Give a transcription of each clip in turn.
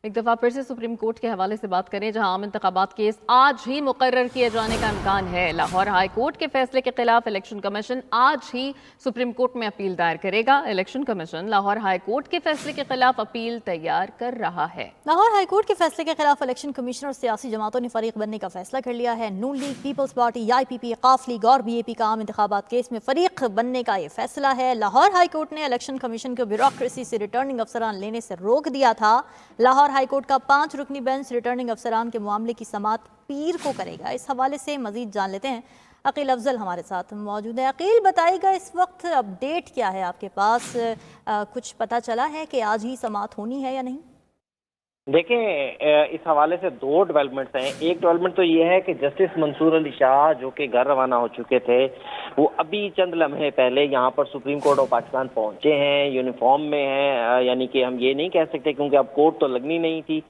ایک دفعہ پھر سے سپریم کورٹ کے حوالے سے بات کریں، جہاں عام انتخابات کیس آج ہی مقرر کیے جانے کا امکان ہے۔ لاہور ہائی کورٹ کے فیصلے کے خلاف الیکشن کمیشن آج ہی سپریم کورٹ میں اپیل دائر کرے گا۔ Election commission Lahore high court کے فیصلے کے خلاف اپیل تیار کر رہا ہے۔ لاہور ہائی کورٹ کے فیصلے کے خلاف الیکشن کمیشن اور سیاسی جماعتوں نے فریق بننے کا فیصلہ کر لیا ہے۔ نون لیگ، پیپلز پارٹی، آئی پی پی، قاف لیگ اور بی اے پی کا عام انتخابات کیس میں فریق بننے کا یہ فیصلہ ہے۔ لاہور ہائی کورٹ نے الیکشن کمیشن کو بیوروکریسی سے ریٹرننگ افسران لینے سے روک دیا تھا۔ لاہور ہائی کورٹ کا 5 رکنی بینچ ریٹرننگ افسران کے معاملے کی سماعت پیر کو کرے گا۔ اس حوالے سے مزید جان لیتے ہیں، عقیل افضل ہمارے ساتھ موجود ہے۔ عقیل، بتائے گا اس وقت اپڈیٹ کیا ہے آپ کے پاس؟ کچھ پتہ چلا ہے کہ آج ہی سماعت ہونی ہے یا نہیں؟ دیکھیں، اس حوالے سے 2 ڈیولپمنٹس ہیں۔ ایک ڈیولپمنٹ تو یہ ہے کہ جسٹس منصور علی شاہ جو کہ گھر روانہ ہو چکے تھے، وہ ابھی چند لمحے پہلے یہاں پر سپریم کورٹ آف پاکستان پہنچے ہیں، یونیفارم میں ہیں۔ یعنی کہ ہم یہ نہیں کہہ سکتے کیونکہ اب کورٹ تو لگنی نہیں تھی،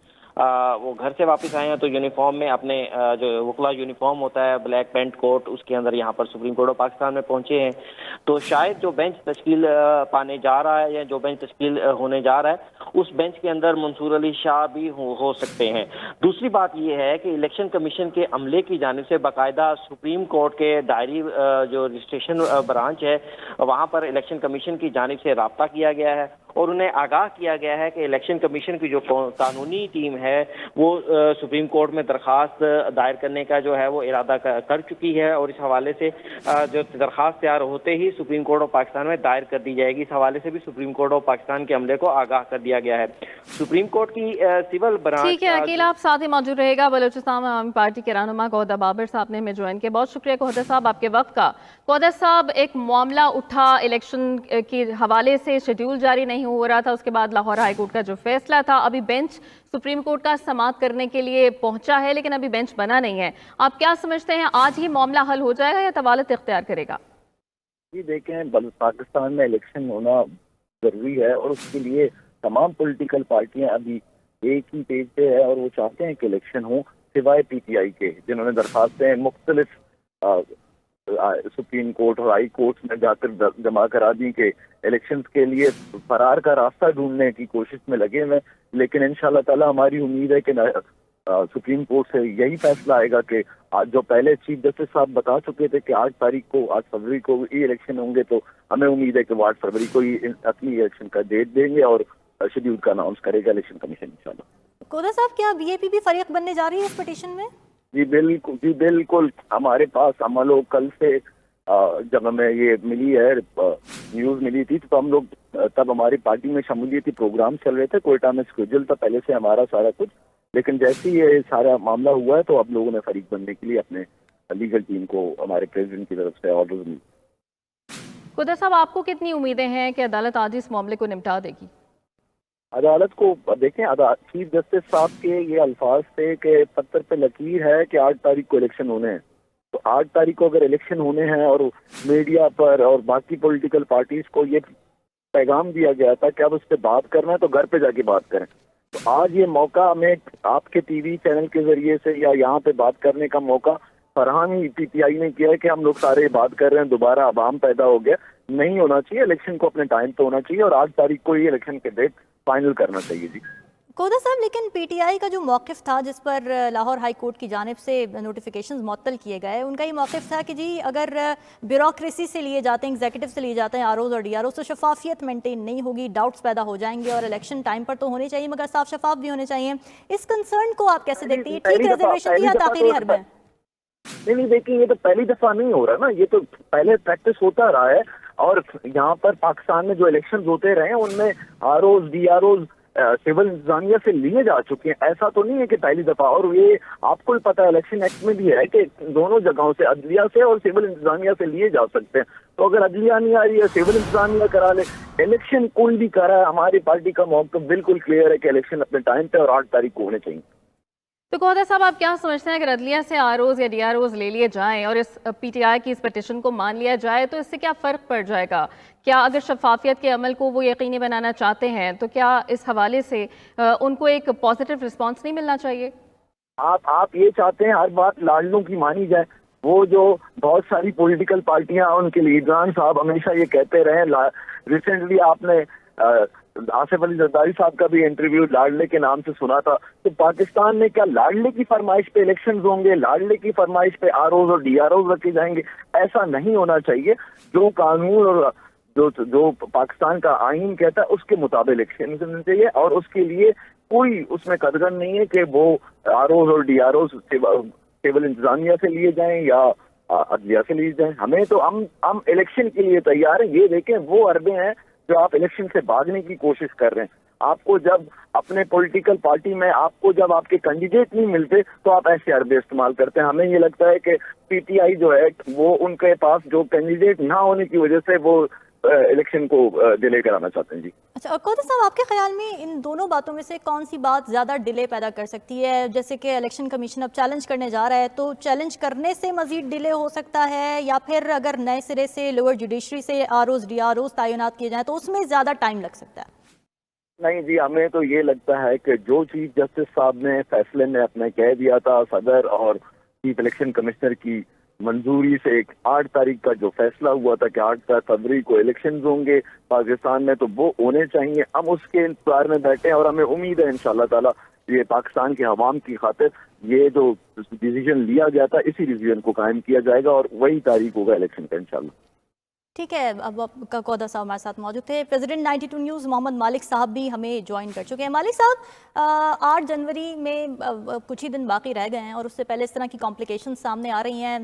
وہ گھر سے واپس آئے ہیں تو یونیفارم میں اپنے جو وکلا یونیفارم ہوتا ہے بلیک پینٹ کوٹ، اس کے اندر یہاں پر سپریم کورٹ آف پاکستان میں پہنچے ہیں۔ تو شاید جو بینچ تشکیل پانے جا رہا ہے یا جو بینچ تشکیل ہونے جا رہا ہے اس بینچ کے اندر منصور علی شاہ بھی ہو سکتے ہیں۔ دوسری بات یہ ہے کہ الیکشن کمیشن کے عملے کی جانب سے باقاعدہ سپریم کورٹ کے دائری جو رجسٹریشن برانچ ہے وہاں پر الیکشن کمیشن کی جانب سے رابطہ کیا گیا ہے اور انہیں آگاہ کیا گیا ہے کہ الیکشن کمیشن کی جو قانونی ٹیم ہے وہ سپریم کورٹ میں درخواست دائر کرنے کا جو ہے وہ ارادہ کر چکی ہے، اور اس حوالے سے جو درخواست تیار ہوتے ہی سپریم کورٹ آف پاکستان میں دائر کر دی جائے گی۔ اس حوالے سے بھی سپریم کورٹ آف پاکستان کے عملے کو آگاہ کر دیا گیا ہے۔ سپریم کورٹ کی سول برانچ۔ ٹھیک ہے عقیل، آپ ساتھ ہی موجود رہے گا۔ بلوچستان عوامی پارٹی کے رہنما قہدہ بابر صاحب نے ہمیں جوائن کیا، بہت شکریہ قہدہ صاحب آپ کے وقت کا۔ قہدہ صاحب، ایک معاملہ اٹھا الیکشن کے حوالے سے، شیڈیول جاری نہیں ہو رہا تھا، اس کے بعد لاہور ہائی کورٹ کا جو فیصلہ تھا، ابھی بینچ سپریم کورٹ کا سماعت کرنے کے لیے پہنچا ہے لیکن ابھی بینچ بنا نہیں ہے۔ آپ کیا سمجھتے ہیں، آج ہی معاملہ حل ہو جائے گا یا طوالت اختیار کرے گا؟ جی دیکھیں، پاکستان میں الیکشن ہونا ضروری ہے اور اس کے لیے تمام پولیٹیکل پارٹیاں ابھی ایک ہی پیج پہ ہے اور وہ چاہتے ہیں کہ الیکشن ہو، سوائے پی ٹی آئی کے، جنہوں نے درخواستیں مختلف سپریم کورٹ اور ہائی کورٹ میں جا کر جمع کرا دی کہ الیکشنز کے لیے فرار کا راستہ ڈھونڈنے کی کوشش میں لگے ہوئے، لیکن انشاءاللہ تعالی ہماری امید ہے کہ سپریم کورٹ سے یہی فیصلہ آئے گا کہ آج جو پہلے چیف جسٹس صاحب بتا چکے تھے کہ 8 تاریخ کو 8 فروری کو ای الیکشن ہوں گے، تو ہمیں امید ہے کہ وہ 8 فروری کو ہی اپنی الیکشن کا ڈیٹ دیں گے اور شیڈیول کا اناؤنس کرے گا الیکشن کمیشن انشاءاللہ۔ قہدہ صاحب، کیا بی اے پی بھی فریق بننے جا رہی ہے اس پٹیشن میں؟ جی بالکل، ہمارے پاس عمل و کل سے جب ہمیں یہ ملی ہے نیوز ملی تھی تو ہم لوگ تب ہماری پارٹی میں شمولیتی پروگرام چل رہے تھے، کوئٹہ میں اسکیڈول تھا پہلے سے ہمارا سارا کچھ، لیکن جیسے ہی یہ سارا معاملہ ہوا ہے تو اب لوگوں نے فریق بننے کے لیے اپنے لیگل ٹیم کو ہمارے پریزیڈنٹ کی طرف سے آرڈر ملی۔ قہدہ صاحب، آپ کو کتنی امیدیں ہیں کہ عدالت آج اس معاملے کو نمٹا دے گی؟ عدالت کو دیکھیں، چیف جسٹس صاحب کے یہ الفاظ تھے کہ پتھر پہ لکیر ہے کہ 8 تاریخ کو الیکشن ہونے ہیں، تو 8 تاریخ کو اگر الیکشن ہونے ہیں اور میڈیا پر اور باقی پولیٹیکل پارٹیز کو یہ پیغام دیا گیا تھا کہ اب اس پہ بات کرنا ہے تو گھر پہ جا کے بات کریں، تو آج یہ موقع ہمیں آپ کے ٹی وی چینل کے ذریعے سے یا یہاں پہ بات کرنے کا موقع فراہم ہی پی ٹی آئی نے کیا ہے کہ ہم لوگ سارے بات کر رہے ہیں، دوبارہ عوام پیدا ہو گیا، نہیں ہونا چاہیے، الیکشن کو اپنے ٹائم پہ ہونا چاہیے اور 8 تاریخ کو یہ الیکشن کے ڈیٹ فائنل کرنا چاہیے۔ جی قہدہ صاحب، لیکن پی ٹی آئی کا جو موقف تھا جس پر لاہور ہائی کورٹ کی جانب سے نوٹیفیکیشنز معطل کیے گئے، ان کا یہ موقف تھا کہ جی اگر بیوروکریسی سے لیے جاتے ہیں، ایگزیکٹو سے لیے جاتے ہیں آر اوز اور ڈی آر اوز، تو شفافیت مینٹین نہیں ہوگی، ڈاؤٹس پیدا ہو جائیں گے، اور الیکشن ٹائم پر تو ہونے چاہیے مگر صاف شفاف بھی ہونے چاہیے۔ اس کنسرن کو آپ کیسے دیکھتے ہیں؟ ٹھیک ریزرویشن تھی یا تاخیری حرب ہے؟ نہیں دیکھیں، یہ تو پہلی دفعہ نہیں ہو رہا نا، یہ تو پہلے پریکٹس ہوتا رہا ہے، اور یہاں پر پاکستان میں جو الیکشن ہوتے رہے ہیں ان میں R Os D R Os civil انتظامیہ سے لیے جا چکے ہیں، ایسا تو نہیں ہے کہ پہلی دفعہ، اور یہ آپ کو بھی پتا ہے الیکشن ایکٹ میں بھی ہے کہ دونوں جگہوں سے عدلیہ سے اور سول انتظامیہ سے لیے جا سکتے ہیں، تو اگر عدلیہ نہیں آ رہی ہے سول انتظامیہ کرا لے، الیکشن کوئی بھی کرا ہے، ہماری پارٹی کا موقف بالکل کلیئر ہے کہ الیکشن اپنے ٹائم پہ اور 8 تاریخ کو ہونے چاہیے۔ تو قہدہ صاحب، آپ کیا سمجھتے ہیں اگر عدلیہ سے آر اوز یا ڈی آر اوز لے لیے جائیں اور اس پی ٹی آئی کی اس پٹیشن کو مان لیا جائے تو اس سے کیا فرق پڑ جائے گا؟ کیا اگر شفافیت کے عمل کو وہ یقینی بنانا چاہتے ہیں تو کیا اس حوالے سے ان کو ایک پازیٹیو رسپانس نہیں ملنا چاہیے؟ آپ یہ چاہتے ہیں ہر بات لاڈلوں کی مانی جائے؟ وہ جو بہت ساری پولیٹیکل پارٹیاں ان کے لیڈران صاحب ہمیشہ یہ کہتے رہے، ریسنٹلی آپ نے آصف علی زرداری صاحب کا بھی انٹرویو لاڈلے کے نام سے سنا تھا. تو پاکستان میں کیا لاڈلے کی فرمائش پہ الیکشنز ہوں گے؟ لاڈلے کی فرمائش پہ آر اوز اور ڈی آر اوز رکھے جائیں گے؟ ایسا نہیں ہونا چاہیے. جو قانون اور جو پاکستان کا آئین کہتا ہے اس کے مطابق الیکشن ہونے چاہیے, اور اس کے لیے کوئی اس میں قدغن نہیں ہے کہ وہ آر اوز اور ڈی آر اوز کیبل انتظامیہ سے لیے جائیں یا عدلیہ سے لیے جائیں. ہمیں تو ہم الیکشن کے لیے تیار ہیں. یہ دیکھیں وہ عربے ہیں جو آپ الیکشن سے بھاگنے کی کوشش کر رہے ہیں. آپ کو جب اپنے پولیٹیکل پارٹی میں آپ کو جب آپ کے کینڈیڈیٹ نہیں ملتے تو آپ ایسے عربے استعمال کرتے ہیں. ہمیں یہ لگتا ہے کہ پی ٹی آئی جو ہے وہ ان کے پاس جو کینڈیڈیٹ نہ ہونے کی وجہ سے وہ الیکشن کو ڈیلے کرانا چاہتے ہیں. جی اچھا, اور قادر صاحب آپ کے خیال میں ان دونوں باتوں میں سے کون سی بات زیادہ ڈیلے پیدا کر سکتی ہے؟ جیسے کہ الیکشن کمیشن اب چیلنج کرنے جا رہا ہے, تو چیلنج کرنے سے مزید ڈیلے ہو سکتا ہے, یا پھر اگر نئے سرے سے لوور جوڈیشری سے R Os D R Os تعینات کیے جائیں تو اس میں زیادہ ٹائم لگ سکتا ہے؟ نہیں جی, ہمیں تو یہ لگتا ہے کہ جو چیف جسٹس صاحب نے فیصلے میں اپنا کہہ دیا تھا, صدر اور چیف الیکشن کمشنر کی منظوری سے 8 تاریخ کا جو فیصلہ ہوا تھا کہ 8 فروری کو الیکشنز ہوں گے پاکستان میں, تو وہ ہونے چاہیے. ہم اس کے انتظار میں بیٹھے ہیں اور ہمیں امید ہے انشاءاللہ تعالی یہ پاکستان کے عوام کی خاطر یہ جو ڈیسیژن لیا گیا تھا اسی ڈیسیژن کو قائم کیا جائے گا اور وہی تاریخ ہوگا الیکشن کا انشاءاللہ. ٹھیک ہے, اب قادر صاحب ہمارے ساتھ موجود تھے. پریزیڈنٹ 92 نیوز محمد مالک صاحب بھی ہمیں جوائن کر چکے ہیں. مالک صاحب, 8 جنوری میں کچھ ہی دن باقی رہ گئے ہیں اور اس سے پہلے اس طرح کی کمپلیکیشن سامنے آ رہی ہیں.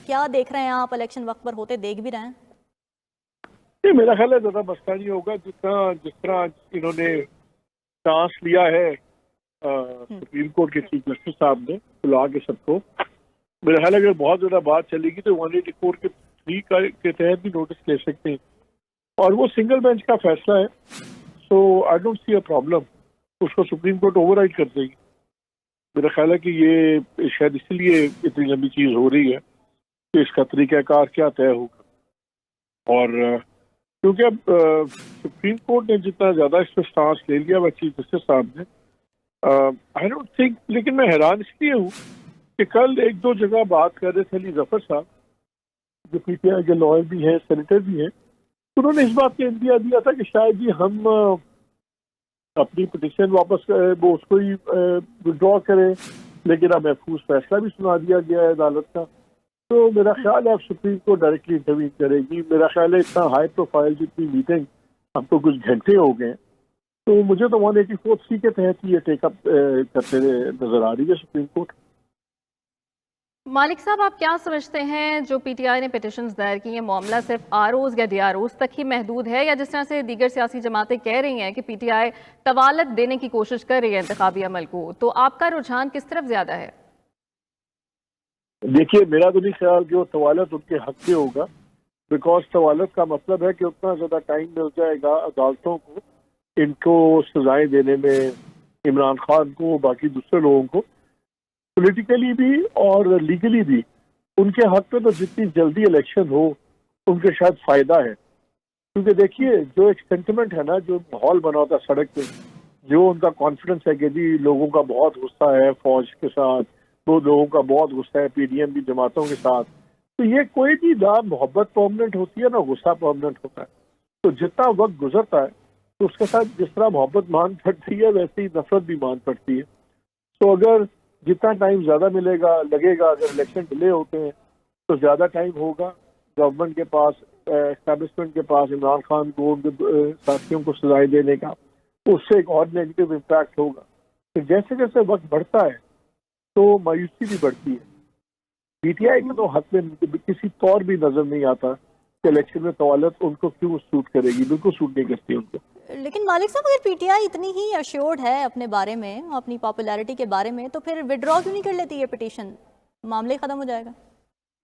کیا دیکھ رہے ہیں آپ؟ الیکشن وقت پر ہوتے دیکھ بھی رہے ہیں؟ نہیں, میرا خیال ہے زیادہ مسئلہ نہیں ہوگا. جس طرح انہوں نے چانس لیا ہے سپریم کورٹ کے چیف جسٹس صاحب نے بلا کے سب کو, میرا خیال ہے اگر بہت زیادہ بات چلے گی تو 184 کے تحت بھی نوٹس لے سکتے ہیں, اور وہ سنگل بینچ کا فیصلہ ہے. سو I don't see a problem. اس کو سپریم کورٹ اوور رائڈ کر دے گی. میرا خیال ہے کہ یہ شاید اس لیے اتنی لمبی چیز ہو رہی ہے کہ اس کا طریقہ کار کیا طے ہوگا. اور کیونکہ اب سپریم کورٹ نے جتنا زیادہ اس پہ سٹانس لے لیا وہ چیف جسٹس صاحب نے, آئی ڈونٹ تھنک, لیکن میں حیران اس لیے ہوں کہ کل 1-2 جگہ بات کر رہے تھے علی ظفر صاحب جو پی ٹی آئی کے لائر بھی ہیں, سینیٹر بھی ہیں, انہوں نے اس بات کا اندیا دیا تھا کہ شاید ہی ہم اپنی پٹیشن واپس وہ اس کو ہی وڈرا کریں, لیکن اب محفوظ فیصلہ بھی سنا دیا گیا ہے عدالت کا. تو میرا خیال ہے اب سپریم کورٹ ڈائریکٹلی انٹروین کرے گی. میرا خیال ہے اتنا ہائی پروفائل جتنی میٹنگ اب تو کچھ گھنٹے ہو گئے, تو مجھے تو 184 کے تحت یہ ٹیک اپ کرتے نظر آ رہی ہے سپریم کورٹ. مالک صاحب, آپ کیا سمجھتے ہیں جو پی ٹی آئی نے پیٹیشنز دائر کی ہیں, معاملہ صرف آر اوز یا ڈی آر اوز تک ہی محدود ہے, یا جس طرح سے دیگر سیاسی جماعتیں کہہ رہی ہیں کہ پی ٹی آئی طوالت دینے کی کوشش کر رہی ہے انتخابی عمل کو, تو آپ کا رجحان کس طرف زیادہ ہے؟ دیکھیے, میرا تو نہیں خیال کہ وہ طوالت ان کے حق سے ہوگا, بیکاز طوالت کا مطلب ہے کہ اتنا زیادہ ٹائم مل جائے گا عدالتوں کو ان کو سزائیں دینے میں, عمران خان کو, باقی دوسرے لوگوں کو, پولیٹیکلی بھی اور لیگلی بھی ان کے حق میں تو جتنی جلدی الیکشن ہو ان کے شاید فائدہ ہے. کیونکہ دیکھیے جو ایک سینٹیمنٹ ہے نا, جو ماحول بنا ہوتا ہے سڑک پہ, جو ان کا کانفیڈنس ہے کہ جی لوگوں کا بہت غصہ ہے فوج کے ساتھ, تو لوگوں کا بہت غصہ ہے پی ڈی ایم کی جماعتوں کے ساتھ, تو یہ کوئی بھی نہ محبت پرماننٹ ہوتی ہے نہ غصہ پرماننٹ ہوتا ہے. تو جتنا وقت گزرتا ہے تو اس کے ساتھ جس طرح محبت مان پڑتی ہے ویسے ہی نفرت بھی مان پڑتی ہے. تو اگر جتنا ٹائم زیادہ ملے گا لگے گا, اگر الیکشن ڈیلے ہوتے ہیں تو زیادہ ٹائم ہوگا گورنمنٹ کے پاس, اسٹیبلشمنٹ کے پاس عمران خان کو ان کے ساتھیوں کو سزائیں دینے کا, اس سے ایک اور نیگیٹو امپیکٹ ہوگا. تو جیسے جیسے وقت بڑھتا ہے تو مایوسی بھی بڑھتی ہے. پی ٹی آئی کے تو حق میں کسی طور بھی نظر نہیں آتا کہ الیکشن میں طوالت ان کو کیوں سوٹ کرے گی, بالکل سوٹ نہیں کرتی ان کو. لیکن مالک صاحب, اگر پی ٹی آئی اتنی ہی ایشورڈ ہے اپنے بارے میں, اپنی پاپولیرٹی کے بارے میں, تو پھر وڈرا کیوں نہیں کر لیتی یہ پٹیشن؟ معاملے ختم ہو جائے گا.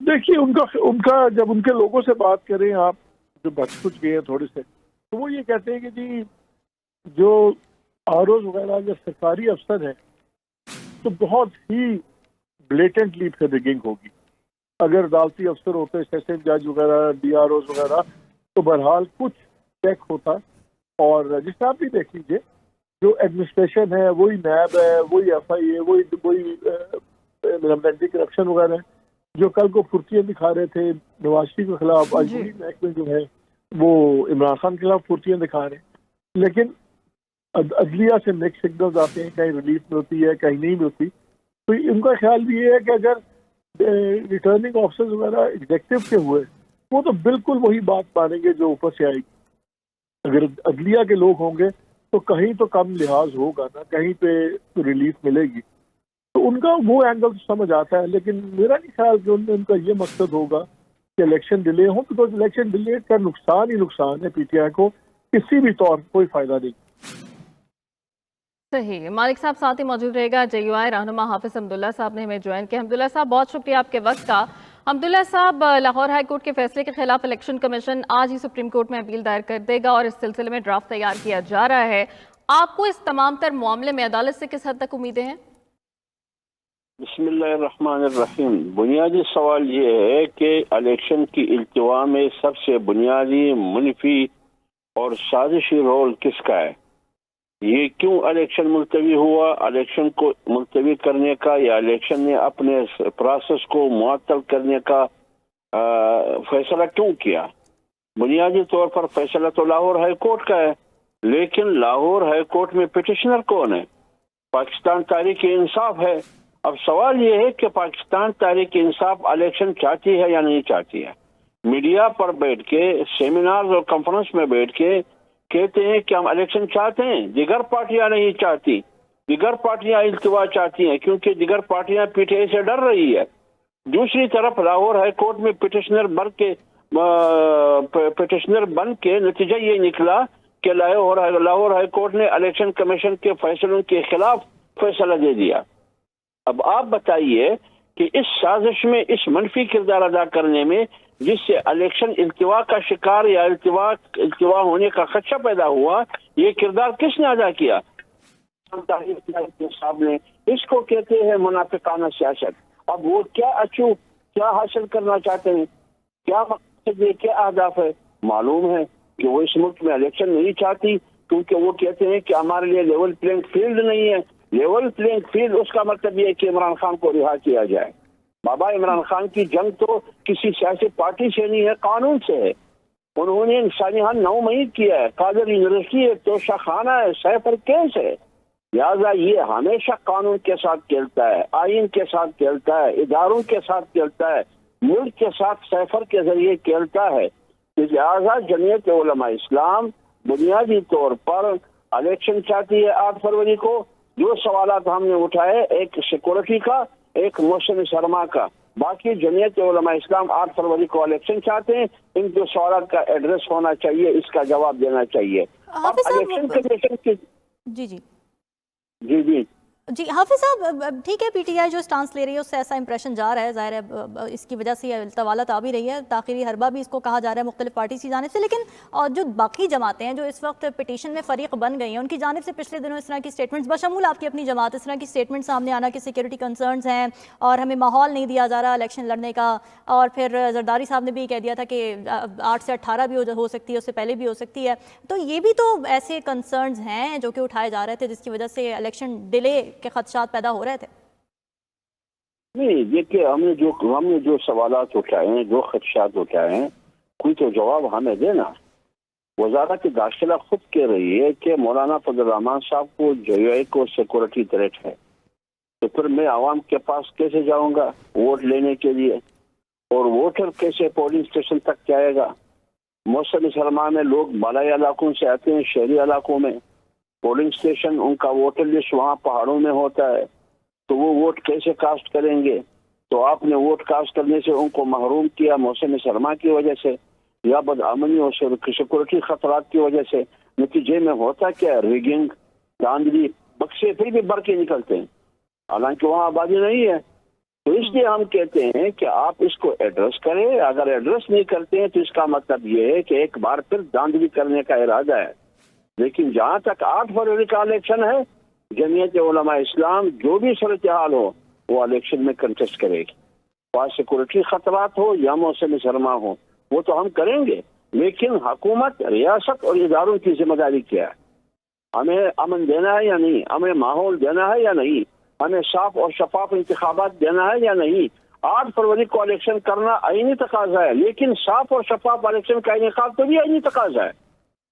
دیکھیے ان کا جب ان کے لوگوں سے بات کریں آپ جو بچ کچھ گئے ہیں تھوڑے سے, تو وہ یہ کہتے ہیں کہ جی جو آر اوز وغیرہ جو سرکاری افسر ہیں تو بہت ہی بلیٹنٹلی فیبرنگ ہوگی. اگر عدالتی افسر ہوتے, سیشن جج وغیرہ, ڈی آر اوز وغیرہ, تو بہرحال کچھ چیک ہوتا. اور جس طرح آپ بھی دیکھ لیجیے جو ایڈمنسٹریشن ہے وہی نیب ہے, وہی ایف آئی اے, وہی اینٹی کرپشن وغیرہ ہے, جو کل کو پھرتیاں دکھا رہے تھے نواز شریف کے خلاف, آج پولیس محکمے جو ہے وہ عمران خان کے خلاف پھرتیاں دکھا رہے ہیں. لیکن عدلیہ سے نیکسٹ سگنلز آتے ہیں، کہیں ریلیف میں ہوتی ہے کہیں نہیں بھی ہوتی، تو ان کا خیال بھی یہ ہے کہ اگر ریٹرننگ آفیسرز وغیرہ ایگزیکٹو کے ہوئے وہ تو بالکل وہی بات مانیں گے جو اوپر سے آئے گی. اگر عدلیہ کے لوگ ہوں گے تو کہیں تو کم لحاظ ہوگا نا، کہیں پہ ریلیف ملے گی. تو ان کا وہ اینگل سمجھ آتا ہے، لیکن میرا نہیں خیال کہ ان کا یہ مقصد ہوگا کہ الیکشن ڈیلے ہوں، بیکاز الیکشن ڈیلے کا نقصان ہی نقصان ہے پی ٹی آئی کو، کسی بھی طور کوئی فائدہ نہیں. صحیح. مالک صاحب ساتھ ہی موجود رہے گا. JUI رہنما حافظ حمداللہ صاحب نے ہمیں جوائن کیا. حمداللہ صاحب بہت شکریہ آپ کے وقت کا. حمداللہ صاحب، لاہور ہائی کورٹ کے فیصلے کے خلاف الیکشن کمیشن آج ہی سپریم کورٹ میں اپیل دائر کر دے گا اور اس سلسلے میں ڈرافٹ تیار کیا جا رہا ہے. آپ کو اس تمام تر معاملے میں عدالت سے کس حد تک امیدیں ہیں؟ بسم اللہ الرحمن الرحیم. بنیادی سوال یہ ہے کہ الیکشن کی التوا میں سب سے بنیادی منفی اور سازشی رول کس کا ہے؟ یہ کیوں الیکشن ملتوی ہوا؟ الیکشن کو ملتوی کرنے کا یا الیکشن نے اپنے پروسیس کو معطل کرنے کا فیصلہ کیوں کیا؟ بنیادی طور پر فیصلہ تو لاہور ہائی کورٹ کا ہے، لیکن لاہور ہائی کورٹ میں پٹیشنر کون ہے؟ پاکستان تحریک انصاف ہے. اب سوال یہ ہے کہ پاکستان تحریک انصاف الیکشن چاہتی ہے یا نہیں چاہتی ہے؟ میڈیا پر بیٹھ کے، سیمینارز اور کانفرنس میں بیٹھ کے کہتے ہیں کہ ہم الیکشن چاہتے ہیں، دیگر پارٹیاں نہیں چاہتی، دیگر پارٹیاں التوا چاہتی ہیں کیونکہ دیگر پارٹیاں پی ٹی آئی سے ڈر رہی ہے. دوسری طرف لاہور ہائی کورٹ میں پٹیشنر بن کے نتیجہ یہ نکلا کہ لاہور ہائی کورٹ نے الیکشن کمیشن کے فیصلوں کے خلاف فیصلہ دے دیا. اب آپ بتائیے کہ اس سازش میں، اس منفی کردار ادا کرنے میں جس سے الیکشن التوا کا شکار یا التوا ہونے کا خدشہ پیدا ہوا، یہ کردار کس نے ادا کیا؟ صاحب نے. اس کو کہتے ہیں منافقانہ سیاست. اب وہ کیا حاصل کرنا چاہتے ہیں، کیا مقصد ہے، کیا اہداف ہے؟ معلوم ہے کہ وہ اس ملک میں الیکشن نہیں چاہتی کیونکہ وہ کہتے ہیں کہ ہمارے لیے لیول پلینگ فیلڈ نہیں ہے. لیول پلینگ فیلڈ اس کا مطلب یہ ہے کہ عمران خان کو رہا کیا جائے. بابا عمران خان کی جنگ تو کسی سیاسی پارٹی سے نہیں ہے، قانون سے ہے. انہوں نے انسانیان 9 مئی کیا ہے، قادر یونیورسٹی ہے، توشہ خانہ ہے، سیفر کیس ہے. لہٰذا یہ ہمیشہ قانون کے ساتھ کھیلتا ہے، آئین کے ساتھ کھیلتا ہے، اداروں کے ساتھ کھیلتا ہے، ملک کے ساتھ سیفر کے ذریعے کھیلتا ہے. لہٰذا جمعیت علماء اسلام بنیادی طور پر الیکشن چاہتی ہے 8 فروری کو. جو سوالات ہم نے اٹھائے، ایک سیکورٹی کا، ایک موسم سرما کا. باقی جمعیت علماء اسلام 8 فروری کو الیکشن چاہتے ہیں. ان کے سوالات کا ایڈریس ہونا چاہیے، اس کا جواب دینا چاہیے. اب الیکشن کمیشن کی جی حافظ صاحب، ٹھیک ہے، پی ٹی آئی جو سٹانس لے رہی ہے اس سے ایسا امپریشن جا رہا ہے، ظاہر ہے اس کی وجہ سے التوالت آ بھی رہی ہے، تاخیری حربہ بھی اس کو کہا جا رہا ہے مختلف پارٹیز کی جانب سے. لیکن جو باقی جماعتیں ہیں جو اس وقت پٹیشن میں فریق بن گئی ہیں، ان کی جانب سے پچھلے دنوں اس طرح کی سٹیٹمنٹس، بشمول آپ کی اپنی جماعت، اس طرح کی سٹیٹمنٹ سامنے آنا کہ سیکورٹی کنسرنز ہیں اور ہمیں ماحول نہیں دیا جا رہا الیکشن لڑنے کا. اور پھر زرداری صاحب نے بھی کہہ دیا تھا کہ 8 سے 18 بھی ہو سکتی ہے، اس سے پہلے بھی ہو سکتی ہے. تو یہ بھی تو ایسے کنسرنز ہیں جو کہ اٹھائے جا رہے تھے جس کی وجہ سے الیکشن ڈیلے کے خدشات پیدا ہو رہے تھے. نہیں، دیکھیے ہم نے جو سوالات اٹھائے ہیں، جو خدشات اٹھائے ہیں، کوئی تو جواب ہمیں دینا. وزارت داخلہ خود کہہ رہی ہے کہ مولانا فضل الرحمان صاحب کو JUI کو سیکورٹی تھریٹ ہے. تو پھر میں عوام کے پاس کیسے جاؤں گا ووٹ لینے کے لیے؟ اور ووٹر کیسے پولنگ اسٹیشن تک جائے گا؟ موسم سرما میں لوگ بالائی علاقوں سے آتے ہیں، شہری علاقوں میں. پولنگ اسٹیشن ان کا ووٹر لسٹ وہاں پہاڑوں میں ہوتا ہے، تو وہ ووٹ کیسے کاسٹ کریں گے؟ تو آپ نے ووٹ کاسٹ کرنے سے ان کو محروم کیا موسم سرما کی وجہ سے یا بدامنی اور سیکورٹی خطرات کی وجہ سے. نتیجے میں ہوتا کیا؟ ریگنگ، دھاندلی، بکسے پھر بھی بھر کے نکلتے ہیں، حالانکہ وہاں آبادی نہیں ہے. تو اس لیے ہم کہتے ہیں کہ آپ اس کو ایڈریس کریں. اگر ایڈریس نہیں کرتے ہیں تو اس کا مطلب یہ ہے کہ ایک بار پھر دھاندلی کرنے کا ارادہ ہے. لیکن جہاں تک 8 فروری کا الیکشن ہے، جمعیت علماء اسلام جو بھی صورتحال ہو وہ الیکشن میں کنٹیسٹ کرے گی. خواہ سیکورٹی خطرات ہو یا موسم سرما ہو، وہ تو ہم کریں گے. لیکن حکومت، ریاست اور اداروں کی ذمہ داری کیا ہے؟ ہمیں امن دینا ہے یا نہیں؟ ہمیں ماحول دینا ہے یا نہیں؟ ہمیں صاف اور شفاف انتخابات دینا ہے یا نہیں؟ 8 فروری کو الیکشن کرنا آئینی تقاضا ہے، لیکن صاف اور شفاف الیکشن کا انعقاد تو بھی آئینی تقاضا ہے.